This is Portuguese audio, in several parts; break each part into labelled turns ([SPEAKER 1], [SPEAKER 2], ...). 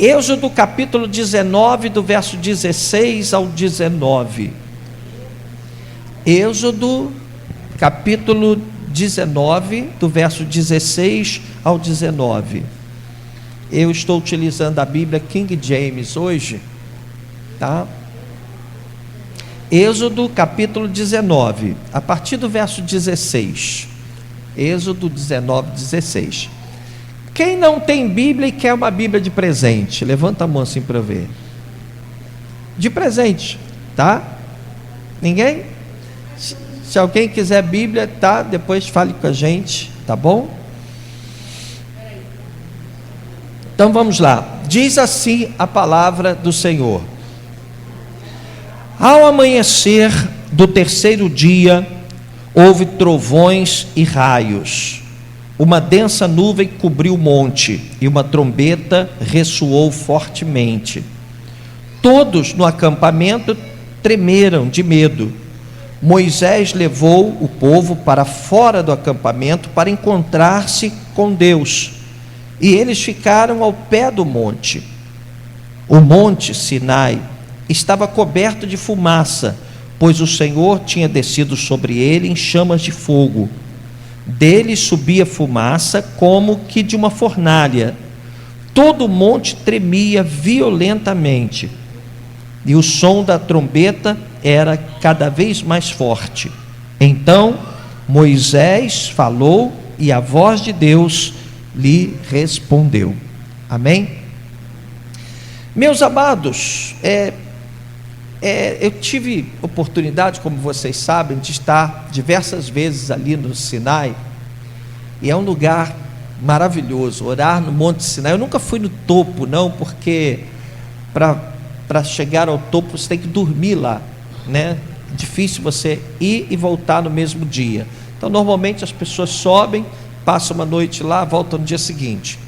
[SPEAKER 1] Êxodo capítulo 19, do verso 16 ao 19. Êxodo capítulo 19, do verso 16 ao 19. Eu estou utilizando a Bíblia King James hoje, tá? Êxodo capítulo 19, a partir do verso 16. Êxodo 19, 16. Quem não tem Bíblia e quer uma Bíblia de presente, levanta a mão assim para eu ver. De presente, tá? Ninguém? Se alguém quiser Bíblia, tá? Depois fale com a gente, tá bom? Então vamos lá. Diz assim a palavra do Senhor: ao amanhecer do terceiro dia, houve trovões e raios. Uma densa nuvem cobriu o monte, e uma trombeta ressoou fortemente. Todos no acampamento tremeram de medo. Moisés levou o povo para fora do acampamento para encontrar-se com Deus, e eles ficaram ao pé do monte. O monte Sinai estava coberto de fumaça, pois o Senhor tinha descido sobre ele em chamas de fogo. Dele subia fumaça como que de uma fornalha. Todo o monte tremia violentamente, e o som da trombeta era cada vez mais forte. Então Moisés falou, e a voz de Deus lhe respondeu. Amém? Meus amados, eu tive oportunidade, como vocês sabem, de estar diversas vezes ali no Sinai, e é um lugar maravilhoso, orar no Monte Sinai. Eu nunca fui no topo não, porque para chegar ao topo você tem que dormir lá, né? É difícil você ir e voltar no mesmo dia. Então normalmente as pessoas sobem, passam uma noite lá, voltam no dia seguinte.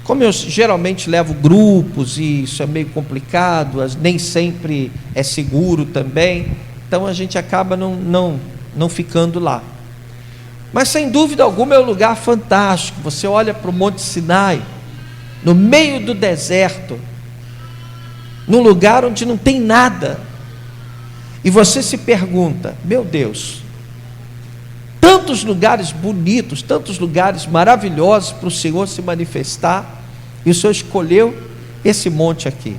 [SPEAKER 1] Como eu geralmente levo grupos e isso é meio complicado, nem sempre é seguro também, então a gente acaba não ficando lá. Mas sem dúvida alguma é um lugar fantástico. Você olha para o Monte Sinai, no meio do deserto, num lugar onde não tem nada, e você se pergunta: meu Deus, tantos lugares bonitos, tantos lugares maravilhosos para o Senhor se manifestar, e o Senhor escolheu esse monte aqui.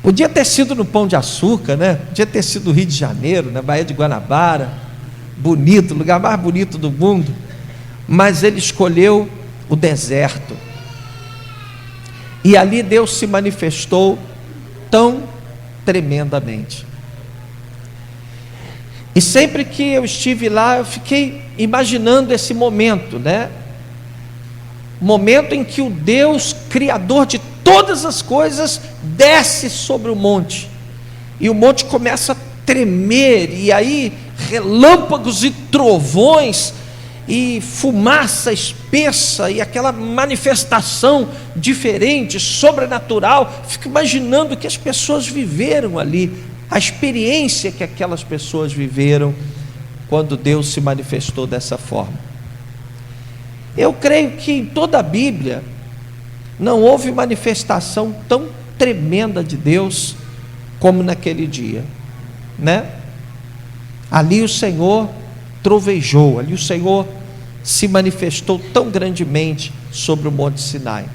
[SPEAKER 1] Podia ter sido no Pão de Açúcar, né? Podia ter sido no Rio de Janeiro, na Baía de Guanabara, bonito, o lugar mais bonito do mundo, mas ele escolheu o deserto, e ali Deus se manifestou tão tremendamente. E sempre que eu estive lá, eu fiquei imaginando esse momento, né? Momento em que o Deus Criador de todas as coisas desce sobre o monte, e o monte começa a tremer, e aí relâmpagos e trovões, e fumaça espessa, e aquela manifestação diferente, sobrenatural. Fico imaginando o que as pessoas viveram ali, a experiência que aquelas pessoas viveram quando Deus se manifestou dessa forma. Eu creio que em toda a Bíblia não houve manifestação tão tremenda de Deus como naquele dia, né? Ali o Senhor trovejou, ali o Senhor se manifestou tão grandemente sobre o Monte Sinai.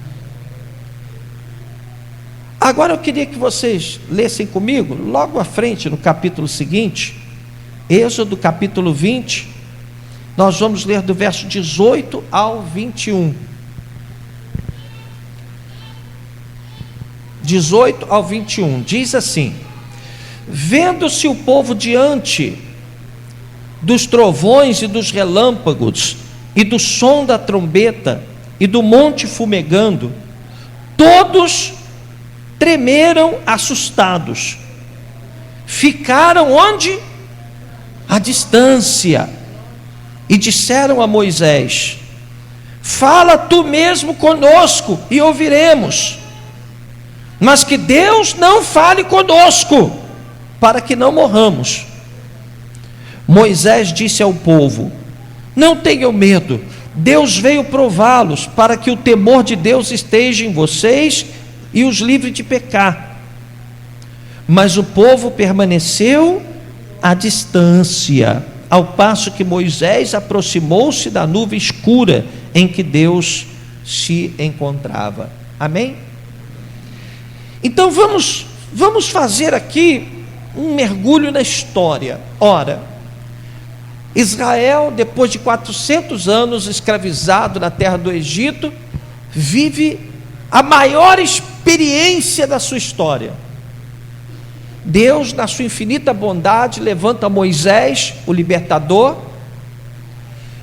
[SPEAKER 1] Agora eu queria que vocês lessem comigo, logo à frente, no capítulo seguinte, Êxodo capítulo 20, nós vamos ler do verso 18 ao 21. 18 ao 21, diz assim: vendo-se o povo diante dos trovões e dos relâmpagos, e do som da trombeta, e do monte fumegando, todos tremeram assustados, ficaram onde? À distância, e disseram a Moisés: fala tu mesmo conosco e ouviremos, mas que Deus não fale conosco, para que não morramos. Moisés disse ao povo: não tenham medo, Deus veio prová-los para que o temor de Deus esteja em vocês e os livre de pecar. Mas o povo permaneceu à distância, ao passo que Moisés aproximou-se da nuvem escura em que Deus se encontrava. Amém? Então vamos fazer aqui um mergulho na história. Ora, Israel, depois de 400 anos escravizado na terra do Egito, vive a maior experiência da sua história. Deus, na sua infinita bondade, levanta Moisés, o libertador.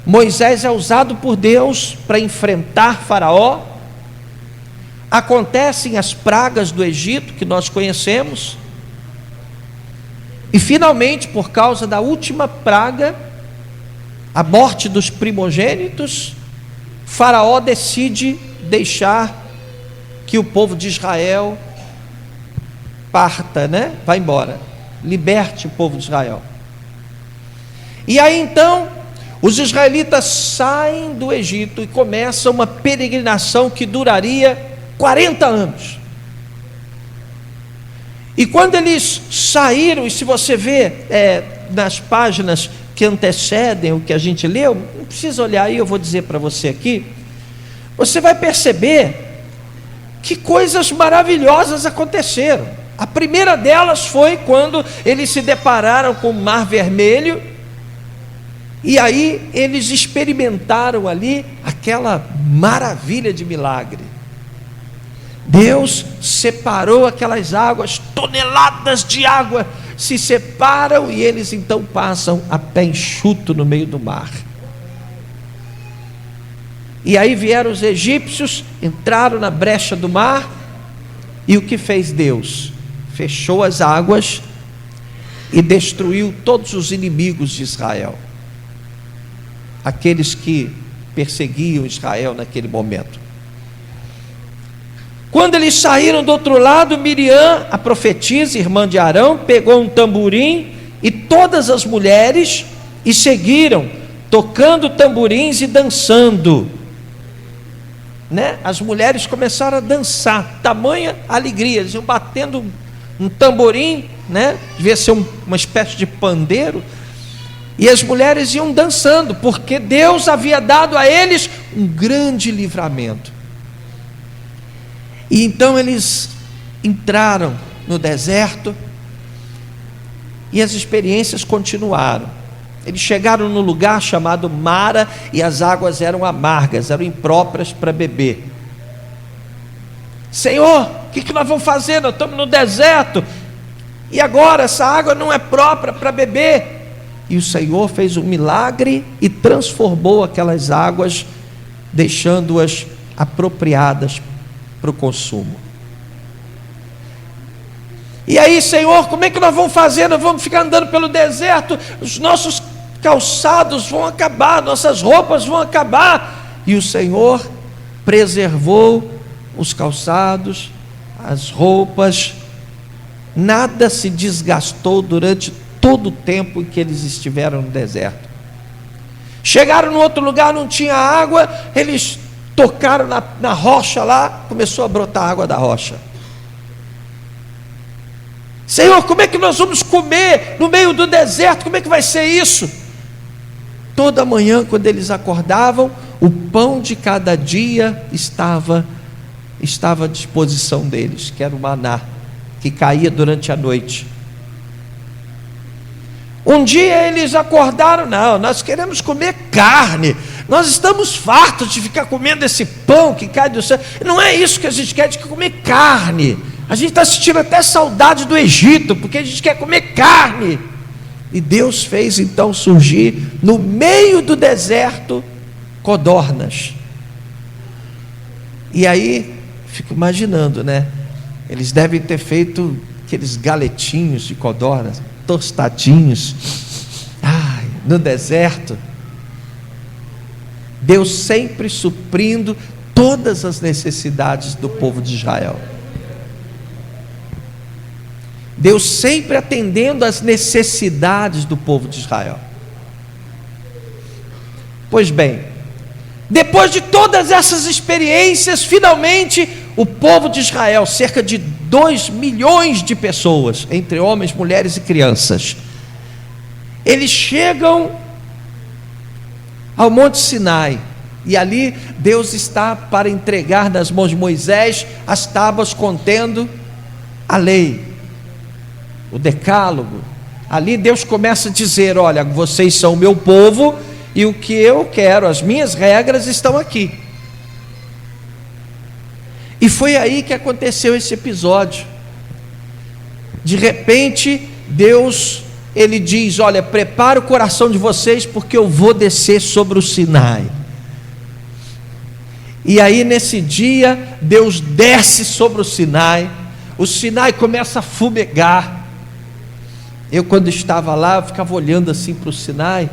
[SPEAKER 1] Moisés é usado por Deus para enfrentar Faraó. Acontecem as pragas do Egito, que nós conhecemos. E finalmente, por causa da última praga, a morte dos primogênitos, Faraó decide deixar que o povo de Israel parta, vá embora, liberte o povo de Israel. E aí então, os israelitas saem do Egito e começa uma peregrinação que duraria 40 anos. E quando eles saíram, e se você vê nas páginas que antecedem o que a gente leu, não precisa olhar aí, eu vou dizer para você aqui, você vai perceber que coisas maravilhosas aconteceram. A primeira delas foi quando eles se depararam com o Mar Vermelho, e aí eles experimentaram ali aquela maravilha de milagre. Deus separou aquelas águas, toneladas de água se separam, e eles então passam a pé enxuto no meio do mar. E aí vieram os egípcios, entraram na brecha do mar, e o que fez Deus? Fechou as águas e destruiu todos os inimigos de Israel, aqueles que perseguiam Israel naquele momento. Quando eles saíram do outro lado, Miriam, a profetisa, irmã de Arão, pegou um tamborim e todas as mulheres e seguiram, tocando tamborins e dançando. As mulheres começaram a dançar, tamanha alegria, eles iam batendo um tamborim, devia ser uma espécie de pandeiro, e as mulheres iam dançando, porque Deus havia dado a eles um grande livramento. E então eles entraram no deserto, e as experiências continuaram. Eles chegaram num lugar chamado Mara, e as águas eram amargas, eram impróprias para beber. Senhor, o que nós vamos fazer? Nós estamos no deserto, e agora essa água não é própria para beber. E o Senhor fez um milagre e transformou aquelas águas, deixando-as apropriadas para o consumo. E aí, Senhor, como é que nós vamos fazer? Nós vamos ficar andando pelo deserto, os nossos calçados vão acabar, nossas roupas vão acabar. E o Senhor preservou os calçados, as roupas, nada se desgastou durante todo o tempo em que eles estiveram no deserto. Chegaram no outro lugar, não tinha água, eles tocaram na rocha lá, começou a brotar água da rocha. Senhor, como é que nós vamos comer no meio do deserto? Como é que vai ser isso? Toda manhã, quando eles acordavam, o pão de cada dia estava à disposição deles, que era o maná, que caía durante a noite. Um dia eles acordaram, não, nós queremos comer carne, nós estamos fartos de ficar comendo esse pão que cai do céu. Não é isso que a gente quer, a gente quer comer carne. A gente está sentindo até saudade do Egito, porque a gente quer comer carne. E Deus fez então surgir no meio do deserto codornas. E aí, fico imaginando, eles devem ter feito aqueles galetinhos de codornas, tostadinhos, no deserto. Deus sempre suprindo todas as necessidades do povo de Israel. Deus sempre atendendo às necessidades do povo de Israel. Pois bem, Depois de todas essas experiências, finalmente o povo de Israel, cerca de 2 milhões de pessoas, entre homens, mulheres e crianças, eles chegam ao Monte Sinai, e ali Deus está para entregar nas mãos de Moisés as tábuas contendo a lei, o decálogo. Ali Deus começa a dizer: olha, vocês são o meu povo, e o que eu quero, as minhas regras estão aqui. E foi aí que aconteceu esse episódio. De repente, Deus, Ele diz: olha, prepara o coração de vocês, porque eu vou descer sobre o Sinai. E aí nesse dia, Deus desce sobre o Sinai começa a fumegar. Eu, quando estava lá, eu ficava olhando assim para o Sinai,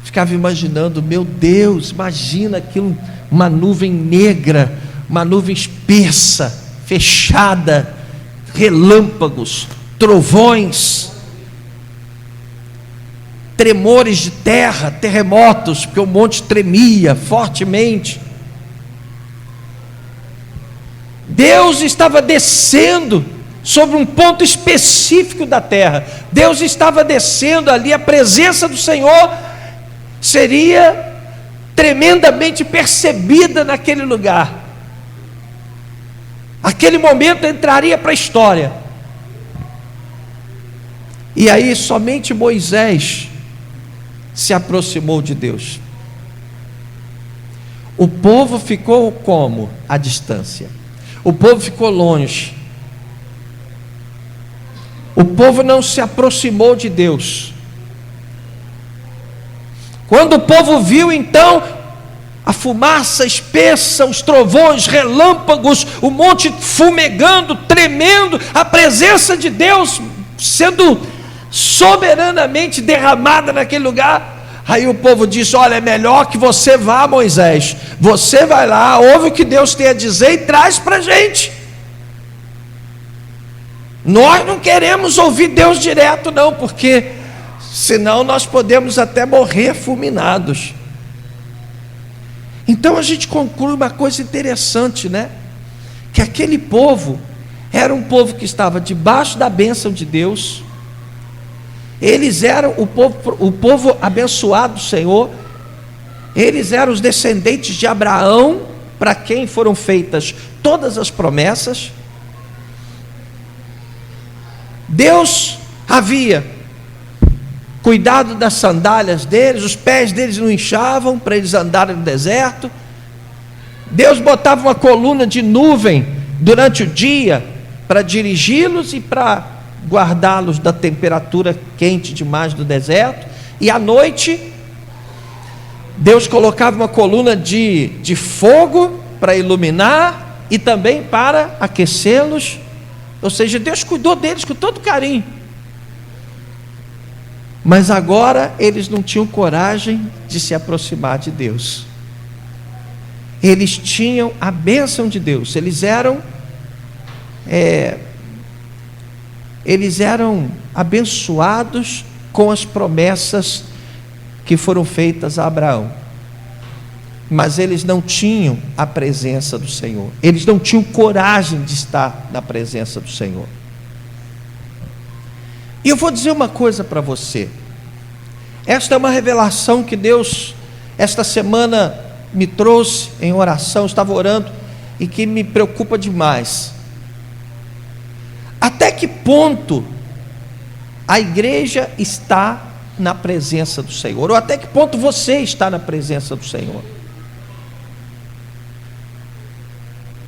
[SPEAKER 1] ficava imaginando: meu Deus, imagina aquilo, uma nuvem negra, uma nuvem espessa, fechada, relâmpagos, trovões, tremores de terra, terremotos, porque o monte tremia fortemente. Deus estava descendo sobre um ponto específico da terra. Deus estava descendo ali, a presença do Senhor seria tremendamente percebida naquele lugar. Aquele momento entraria para a história. E aí somente Moisés se aproximou de Deus. O povo ficou como? À distância. O povo ficou longe. O povo não se aproximou de Deus. Quando o povo viu então a fumaça espessa, os trovões, relâmpagos, o monte fumegando, tremendo, a presença de Deus sendo soberanamente derramada naquele lugar, aí o povo disse: olha, é melhor que você vá, Moisés, você vai lá, ouve o que Deus tem a dizer e traz para a gente. Nós não queremos ouvir Deus direto não, porque senão nós podemos até morrer fulminados. Então a gente conclui uma coisa interessante, né? Que aquele povo era um povo que estava debaixo da bênção de Deus. Eles eram o povo abençoado do Senhor. Eles eram os descendentes de Abraão, para quem foram feitas todas as promessas. Deus havia cuidado das sandálias deles, os pés deles não inchavam para eles andarem no deserto. Deus botava uma coluna de nuvem durante o dia para dirigi-los e para guardá-los da temperatura quente demais do deserto, e à noite Deus colocava uma coluna de fogo para iluminar e também para aquecê-los. Ou seja, Deus cuidou deles com todo carinho. Mas agora eles não tinham coragem de se aproximar de Deus. Eles tinham a bênção de Deus, eles eram abençoados com as promessas que foram feitas a Abraão, mas eles não tinham a presença do Senhor, eles não tinham coragem de estar na presença do Senhor. E eu vou dizer uma coisa para você, esta é uma revelação que Deus esta semana me trouxe em oração, eu estava orando, e que me preocupa demais. Até que ponto a igreja está na presença do Senhor? Ou até que ponto você está na presença do Senhor?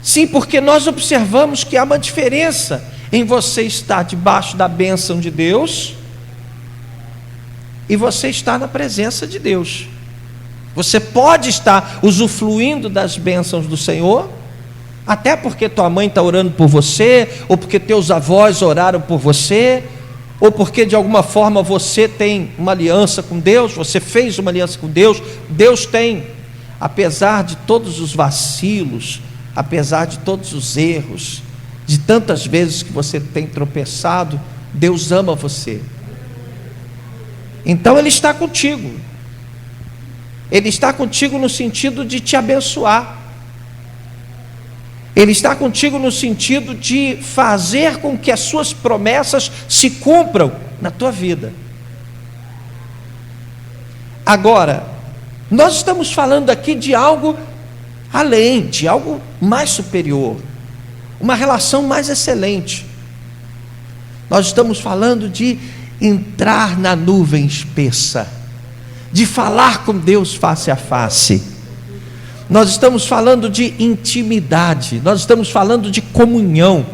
[SPEAKER 1] Sim, porque nós observamos que há uma diferença em você estar debaixo da bênção de Deus e você estar na presença de Deus. Você pode estar usufruindo das bênçãos do Senhor, até porque tua mãe está orando por você, ou porque teus avós oraram por você, ou porque de alguma forma você tem uma aliança com Deus, você fez uma aliança com Deus. Deus tem, apesar de todos os vacilos, apesar de todos os erros, de tantas vezes que você tem tropeçado, Deus ama você. Então Ele está contigo. Ele está contigo no sentido de te abençoar. Ele está contigo no sentido de fazer com que as suas promessas se cumpram na tua vida. Agora, nós estamos falando aqui de algo além, de algo mais superior, uma relação mais excelente. Nós estamos falando de entrar na nuvem espessa, de falar com Deus face a face. Nós estamos falando de intimidade, nós estamos falando de comunhão,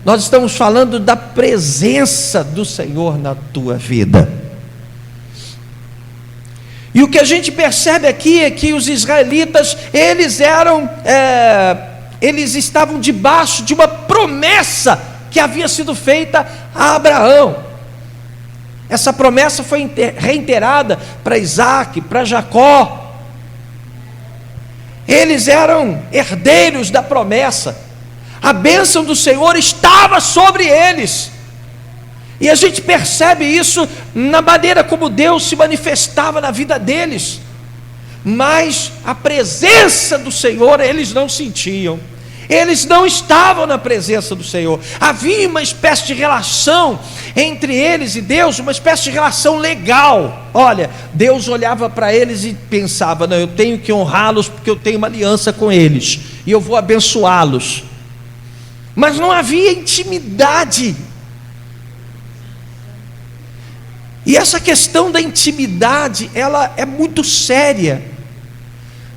[SPEAKER 1] nós estamos falando da presença do Senhor na tua vida. E o que a gente percebe aqui é que os israelitas, eles estavam debaixo de uma promessa que havia sido feita a Abraão. Essa promessa foi reiterada para Isaac, para Jacó. Eles eram herdeiros da promessa. A bênção do Senhor estava sobre eles. E a gente percebe isso na maneira como Deus se manifestava na vida deles. Mas a presença do Senhor eles não sentiam. Eles não estavam na presença do Senhor. Havia uma espécie de relação entre eles e Deus, uma espécie de relação legal. Olha, Deus olhava para eles e pensava: não, eu tenho que honrá-los porque eu tenho uma aliança com eles e eu vou abençoá-los. Mas não havia intimidade. E essa questão da intimidade, ela é muito séria.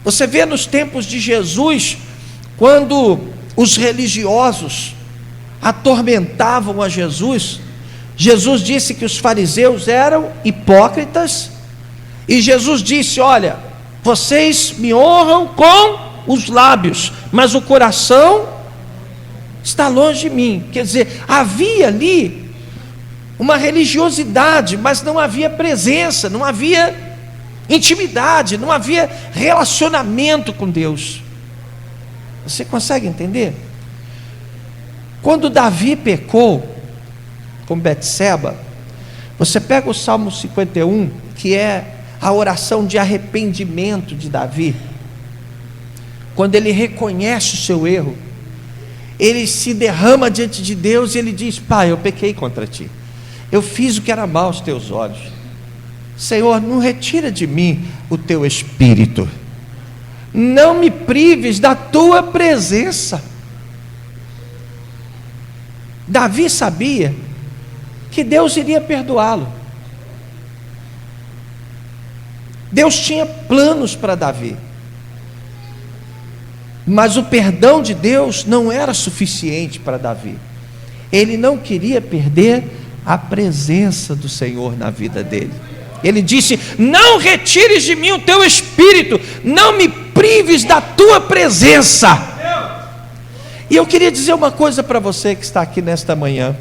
[SPEAKER 1] Você vê nos tempos de Jesus, quando os religiosos atormentavam a Jesus, Jesus disse que os fariseus eram hipócritas, e Jesus disse: olha, vocês me honram com os lábios, mas o coração está longe de mim. Quer dizer, havia ali uma religiosidade, mas não havia presença, não havia intimidade, não havia relacionamento com Deus. Você consegue entender? Quando Davi pecou com Betseba, você pega o Salmo 51, que é a oração de arrependimento de Davi. Quando ele reconhece o seu erro, ele se derrama diante de Deus e ele diz: Pai, eu pequei contra ti, eu fiz o que era mal aos teus olhos. Senhor, não retira de mim o teu espírito, não me prives da tua presença. Davi sabia que Deus iria perdoá-lo. Deus tinha planos para Davi, mas o perdão de Deus não era suficiente para Davi. Ele não queria perder a presença do Senhor na vida dele. Ele disse: não retires de mim o teu espírito, não me prives da tua presença. E eu queria dizer uma coisa para você que está aqui nesta manhã.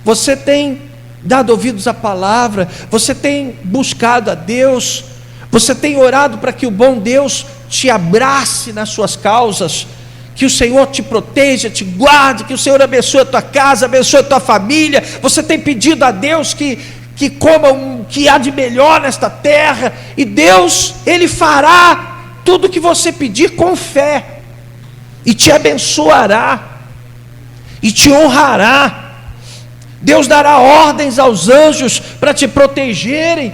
[SPEAKER 1] Você tem dado ouvidos à palavra, você tem buscado a Deus, você tem orado para que o bom Deus te abrace nas suas causas, que o Senhor te proteja, te guarde, que o Senhor abençoe a tua casa, abençoe a tua família. Você tem pedido a Deus que coma o que há de melhor nesta terra, e Deus, Ele fará tudo o que você pedir com fé, e te abençoará, e te honrará. Deus dará ordens aos anjos para te protegerem.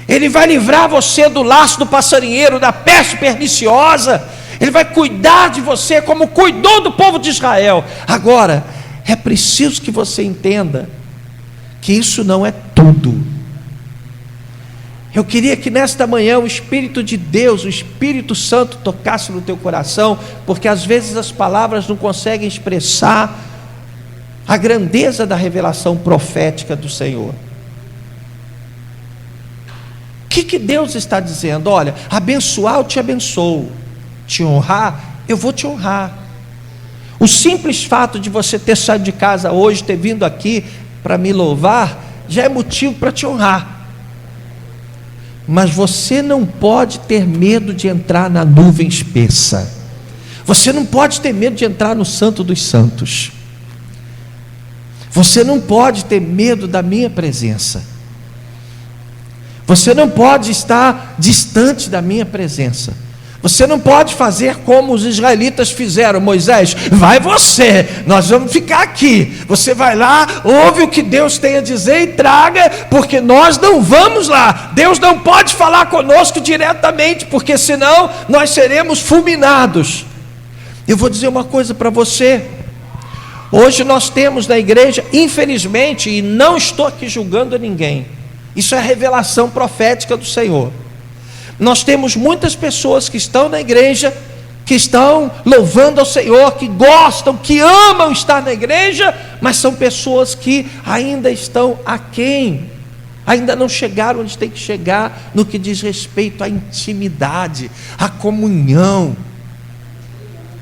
[SPEAKER 1] Ele vai livrar você do laço do passarinheiro, da peste perniciosa. Ele vai cuidar de você como cuidou do povo de Israel. Agora, é preciso que você entenda que isso não é tudo. Eu queria que nesta manhã o Espírito de Deus, o Espírito Santo tocasse no teu coração, porque às vezes as palavras não conseguem expressar a grandeza da revelação profética do Senhor. O que Deus está dizendo? Olha, abençoar eu te abençoo, te honrar, eu vou te honrar. O simples fato de você ter saído de casa hoje, ter vindo aqui para me louvar, já é motivo para te honrar. Mas você não pode ter medo de entrar na nuvem espessa. Você não pode ter medo de entrar no Santo dos Santos. Você não pode ter medo da minha presença. Você não pode estar distante da minha presença. Você não pode fazer como os israelitas fizeram. Moisés, vai você, nós vamos ficar aqui. Você vai lá, ouve o que Deus tem a dizer e traga, porque nós não vamos lá. Deus não pode falar conosco diretamente, porque senão nós seremos fulminados. Eu vou dizer uma coisa para você. Hoje nós temos na igreja, infelizmente, e não estou aqui julgando ninguém, isso é revelação profética do Senhor. Nós temos muitas pessoas que estão na igreja, que estão louvando ao Senhor, que gostam, que amam estar na igreja, mas são pessoas que ainda estão aquém, ainda não chegaram onde tem que chegar, no que diz respeito à intimidade, à comunhão.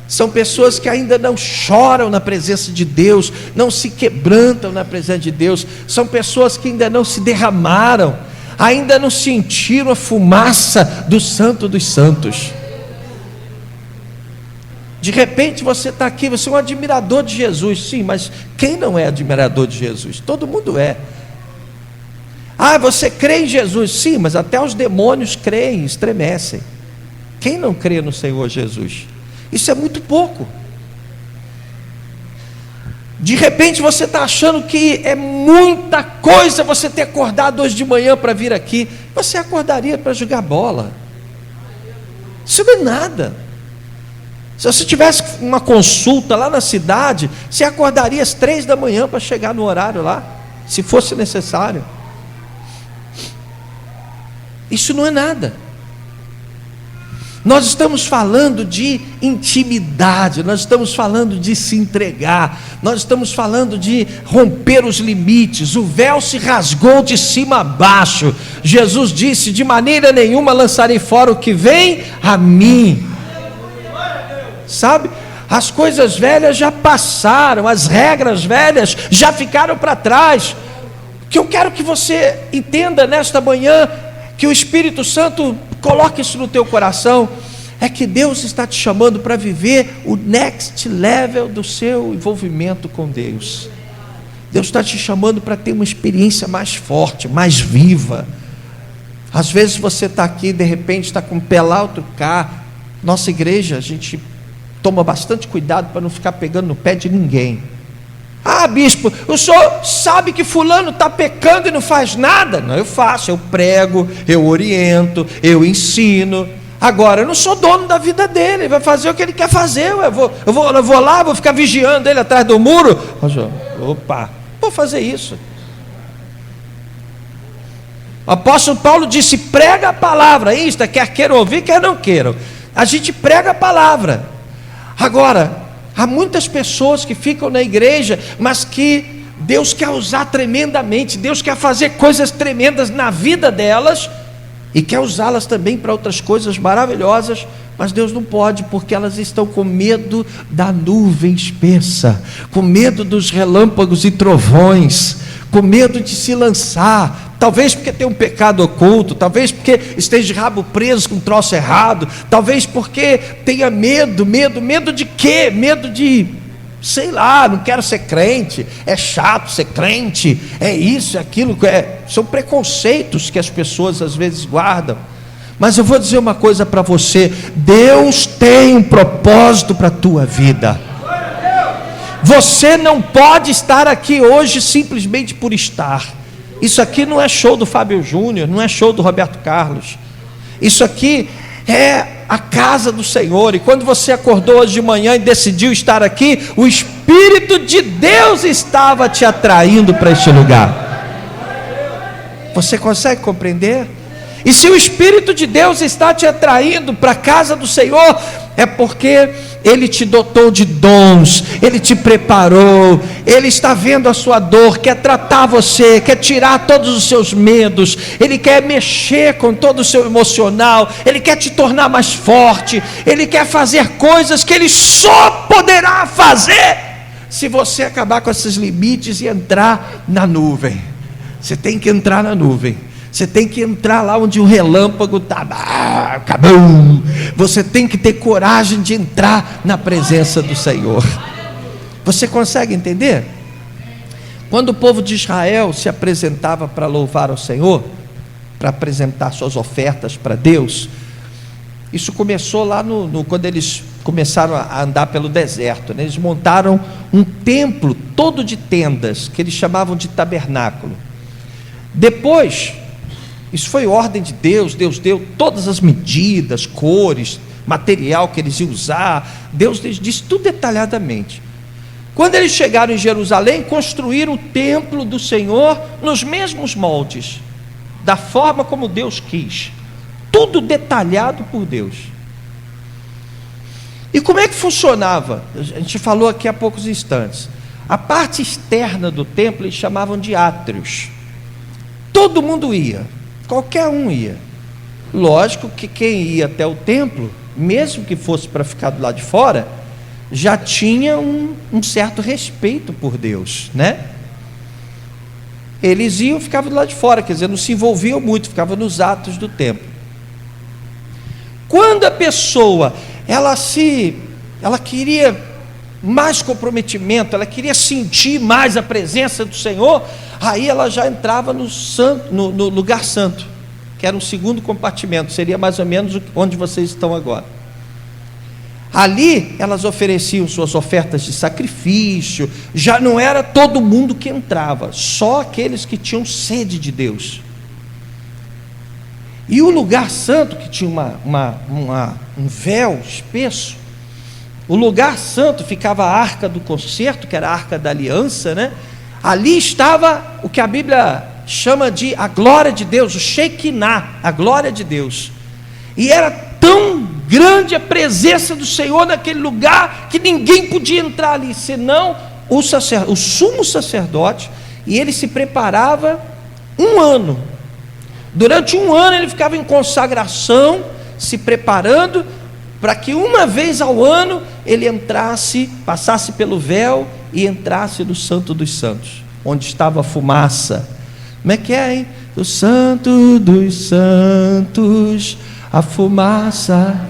[SPEAKER 1] São pessoas que ainda não choram na presença de Deus, não se quebrantam na presença de Deus, são pessoas que ainda não se derramaram, ainda não sentiram a fumaça do Santo dos Santos. De repente você está aqui, você é um admirador de Jesus. Sim, mas quem não é admirador de Jesus? Todo mundo é. Ah, você crê em Jesus? Sim, mas até os demônios creem, estremecem. Quem não crê no Senhor Jesus? Isso é muito pouco. De repente você está achando que é muita coisa você ter acordado hoje de manhã para vir aqui. Você acordaria para jogar bola. Isso não é nada. Se você tivesse uma consulta lá na cidade, você acordaria às 3 da manhã para chegar no horário lá, se fosse necessário. Isso não é nada. Nós estamos falando de intimidade, nós estamos falando de se entregar, nós estamos falando de romper os limites. O véu se rasgou de cima a baixo. Jesus disse: de maneira nenhuma lançarei fora o que vem a mim. Sabe, as coisas velhas já passaram, as regras velhas já ficaram para trás. O que eu quero que você entenda nesta manhã, que o Espírito Santo coloque isso no teu coração, é que Deus está te chamando para viver o next level do seu envolvimento com Deus. Deus está te chamando para ter uma experiência mais forte, mais viva. Às vezes você está aqui, de repente está com o pé lá, outro cá. Nossa igreja, a gente toma bastante cuidado para não ficar pegando no pé de ninguém. Ah, bispo, o senhor sabe que fulano está pecando e não faz nada? Não, eu faço, eu prego, eu oriento, eu ensino. Agora, eu não sou dono da vida dele, ele vai fazer o que ele quer fazer. Eu vou lá, vou ficar vigiando ele atrás do muro. Opa, vou fazer isso. O apóstolo Paulo disse: prega a palavra. Isto, quer queiram ouvir, quer não queiram. A gente prega a palavra. Agora, há muitas pessoas que ficam na igreja, mas que Deus quer usar tremendamente, Deus quer fazer coisas tremendas na vida delas, e quer usá-las também para outras coisas maravilhosas, mas Deus não pode, porque elas estão com medo da nuvem espessa, com medo dos relâmpagos e trovões, com medo de se lançar, talvez porque tem um pecado oculto, talvez porque esteja de rabo preso com um troço errado, talvez porque tenha medo de quê? Medo de, sei lá, não quero ser crente, é chato ser crente, é isso, é aquilo, são preconceitos que as pessoas às vezes guardam. Mas eu vou dizer uma coisa para você: Deus tem um propósito para a tua vida. Você não pode estar aqui hoje simplesmente por estar. Isso aqui não é show do Fábio Júnior, não é show do Roberto Carlos. Isso aqui é a casa do Senhor. E quando você acordou hoje de manhã e decidiu estar aqui, o Espírito de Deus estava te atraindo para este lugar. Você consegue compreender? E se o Espírito de Deus está te atraindo para a casa do Senhor, é porque Ele te dotou de dons, Ele te preparou, Ele está vendo a sua dor, quer tratar você, quer tirar todos os seus medos, Ele quer mexer com todo o seu emocional, Ele quer te tornar mais forte, Ele quer fazer coisas que Ele só poderá fazer se você acabar com esses limites e entrar na nuvem. Você tem que entrar na nuvem. Você tem que entrar lá onde o relâmpago está. Acabou. Você tem que ter coragem de entrar na presença do Senhor. Você consegue entender? Quando o povo de Israel se apresentava para louvar ao Senhor, para apresentar suas ofertas para Deus. Isso começou lá quando eles começaram a andar pelo deserto, né? Eles montaram um templo todo de tendas, que eles chamavam de tabernáculo. Depois, isso foi ordem de Deus, Deus deu todas as medidas, cores, material que eles iam usar, Deus lhes disse tudo detalhadamente. Quando eles chegaram em Jerusalém, construíram o templo do Senhor nos mesmos moldes, da forma como Deus quis, tudo detalhado por Deus. E como é que funcionava? A gente falou aqui há poucos instantes. A parte externa do templo eles chamavam de átrios. Todo mundo ia, qualquer um ia. Lógico que quem ia até o templo, mesmo que fosse para ficar do lado de fora, já tinha um certo respeito por Deus, né? Eles iam e ficavam do lado de fora, quer dizer, não se envolviam muito, ficavam nos atos do templo. Quando a pessoa, ela queria mais comprometimento, ela queria sentir mais a presença do Senhor, aí ela já entrava no lugar santo, que era um segundo compartimento, seria mais ou menos onde vocês estão agora. Ali elas ofereciam suas ofertas de sacrifício, já não era todo mundo que entrava, só aqueles que tinham sede de Deus. E o lugar santo, que tinha um véu espesso, o lugar santo ficava a arca do concerto, que era a arca da aliança, né? Ali estava o que a Bíblia chama de a glória de Deus, o Shekinah, a glória de Deus. E era tão grande a presença do Senhor naquele lugar, que ninguém podia entrar ali, senão o sumo sacerdote, e ele se preparava um ano. Durante um ano ele ficava em consagração, se preparando, para que uma vez ao ano ele entrasse, passasse pelo véu e entrasse no Santo dos Santos, onde estava a fumaça. Como é que é, hein? Do Santo dos Santos, a fumaça,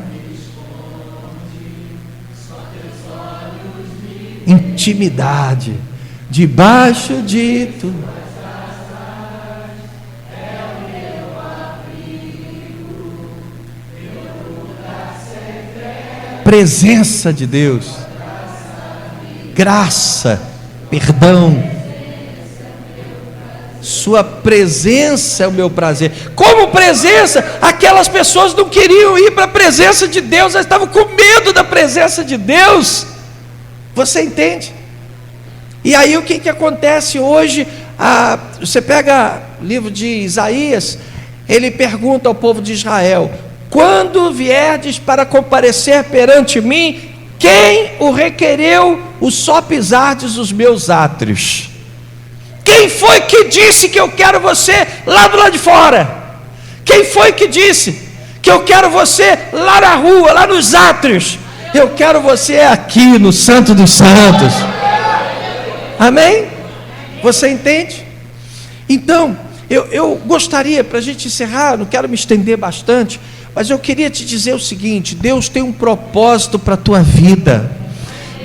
[SPEAKER 1] intimidade, debaixo de tudo. Presença de Deus, graça, perdão, sua presença é o meu prazer. Como presença, aquelas pessoas não queriam ir para a presença de Deus, elas estavam com medo da presença de Deus. Você entende? E aí o que acontece hoje? Você pega o livro de Isaías, ele pergunta ao povo de Israel: quando vierdes para comparecer perante mim, quem o requereu o só pisardes os meus átrios? Quem foi que disse que eu quero você lá do lado de fora? Quem foi que disse que eu quero você lá na rua, lá nos átrios? Eu quero você aqui no Santo dos Santos. Amém? Você entende? Então, eu gostaria, para a gente encerrar, não quero me estender bastante, mas eu queria te dizer o seguinte: Deus tem um propósito para a tua vida,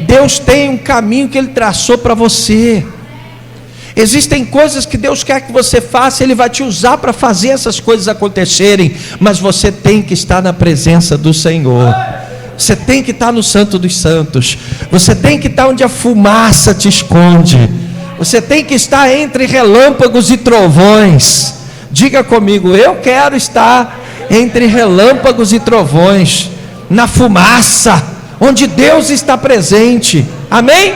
[SPEAKER 1] Deus tem um caminho que Ele traçou para você. Existem coisas que Deus quer que você faça, Ele vai te usar para fazer essas coisas acontecerem, mas você tem que estar na presença do Senhor, você tem que estar no Santo dos Santos, você tem que estar onde a fumaça te esconde, você tem que estar entre relâmpagos e trovões. Diga comigo: eu quero estar entre relâmpagos e trovões, na fumaça, onde Deus está presente. Amém?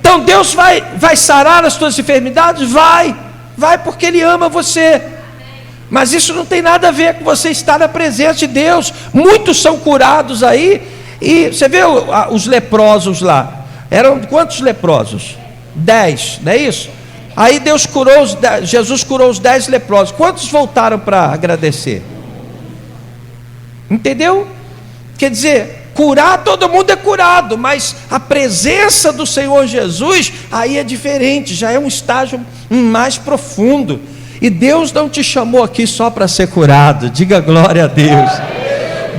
[SPEAKER 1] Então Deus vai sarar as tuas enfermidades? Vai porque Ele ama você, mas isso não tem nada a ver com você estar na presença de Deus. Muitos são curados aí, e você vê os leprosos lá, eram quantos leprosos? 10, não é isso? Aí Jesus curou os 10 leprosos. Quantos voltaram para agradecer? Entendeu? Quer dizer, curar, todo mundo é curado, mas a presença do Senhor Jesus, aí é diferente, já é um estágio mais profundo. E Deus não te chamou aqui só para ser curado. Diga glória a Deus.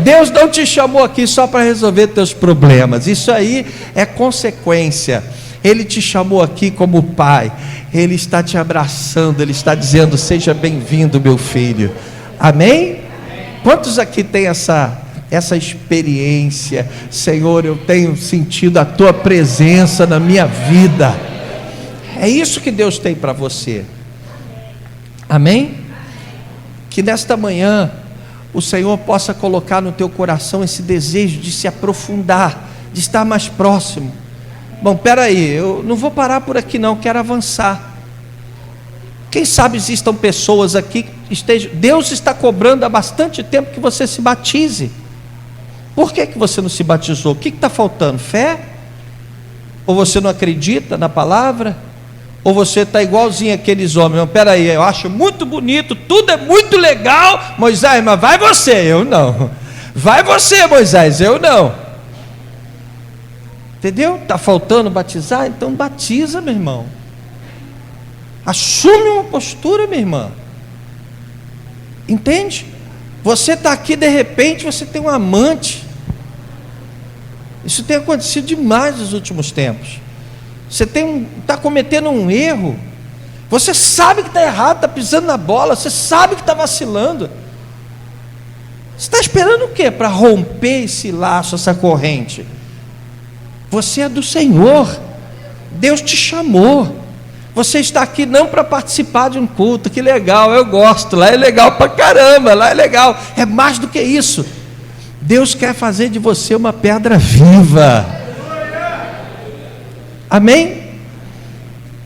[SPEAKER 1] Deus não te chamou aqui só para resolver teus problemas. Isso aí é consequência. Ele te chamou aqui como pai, Ele está te abraçando, Ele está dizendo: seja bem-vindo, meu filho. Amém? Quantos aqui têm essa experiência? Senhor, eu tenho sentido a tua presença na minha vida. É isso que Deus tem para você. Amém? Que nesta manhã o Senhor possa colocar no teu coração esse desejo de se aprofundar, de estar mais próximo. Bom, peraí, eu não vou parar por aqui não, quero avançar. Quem sabe existam pessoas aqui que estejam... Deus está cobrando há bastante tempo que você se batize. Por que você não se batizou? O que está faltando? Fé? Ou você não acredita na palavra? Ou você está igualzinho aqueles homens? Peraí, eu acho muito bonito, tudo é muito legal, Moisés, mas vai você, eu não. Vai você, Moisés, eu não. Entendeu? Está faltando batizar? Então batiza, meu irmão. Assume uma postura, minha irmã. Entende? Você está aqui, de repente você tem um amante. Isso tem acontecido demais nos últimos tempos. Você está cometendo um erro. Você sabe que está errado, está pisando na bola. Você sabe que está vacilando. Você está esperando o quê para romper esse laço, essa corrente? Você é do Senhor. Deus te chamou. Você está aqui não para participar de um culto. Que legal, eu gosto. Lá é legal para caramba, lá é legal. É mais do que isso. Deus quer fazer de você uma pedra viva. Amém?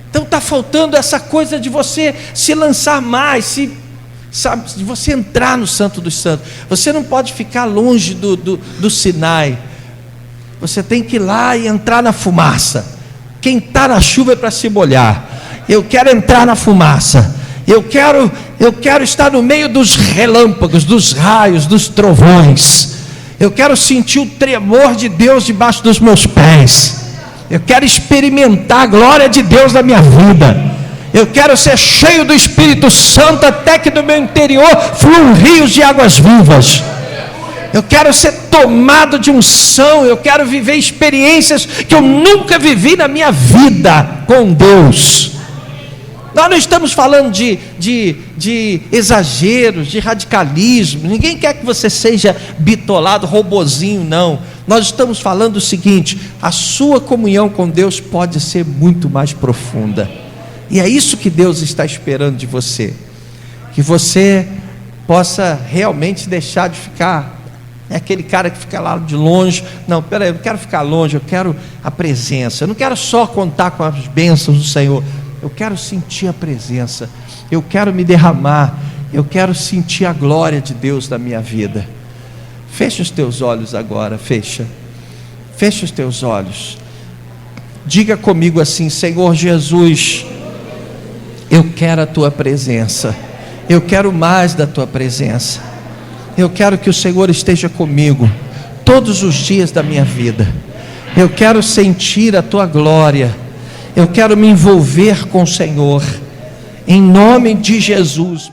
[SPEAKER 1] Então está faltando essa coisa de você se lançar mais, de você entrar no Santo dos Santos. Você não pode ficar longe do Sinai. Você tem que ir lá e entrar na fumaça. Quem está na chuva é para se molhar. Eu quero entrar na fumaça. Eu quero estar no meio dos relâmpagos, dos raios, dos trovões. Eu quero sentir o tremor de Deus debaixo dos meus pés. Eu quero experimentar a glória de Deus na minha vida. Eu quero ser cheio do Espírito Santo até que do meu interior fluam rios de águas vivas. Eu quero ser tomado de unção. Eu quero viver experiências que eu nunca vivi na minha vida com Deus. Nós não estamos falando de exageros, de radicalismo. Ninguém quer que você seja bitolado, robozinho, não. Nós estamos falando o seguinte: a sua comunhão com Deus pode ser muito mais profunda. E é isso que Deus está esperando de você. Que você possa realmente deixar de ficar... É aquele cara que fica lá de longe. Não, peraí, eu não quero ficar longe, eu quero a presença. Eu não quero só contar com as bênçãos do Senhor. Eu quero sentir a presença. Eu quero me derramar. Eu quero sentir a glória de Deus na minha vida. Fecha os teus olhos agora, fecha. Fecha os teus olhos. Diga comigo assim: Senhor Jesus, eu quero a tua presença. Eu quero mais da tua presença. Eu quero que o Senhor esteja comigo todos os dias da minha vida. Eu quero sentir a tua glória. Eu quero me envolver com o Senhor. Em nome de Jesus.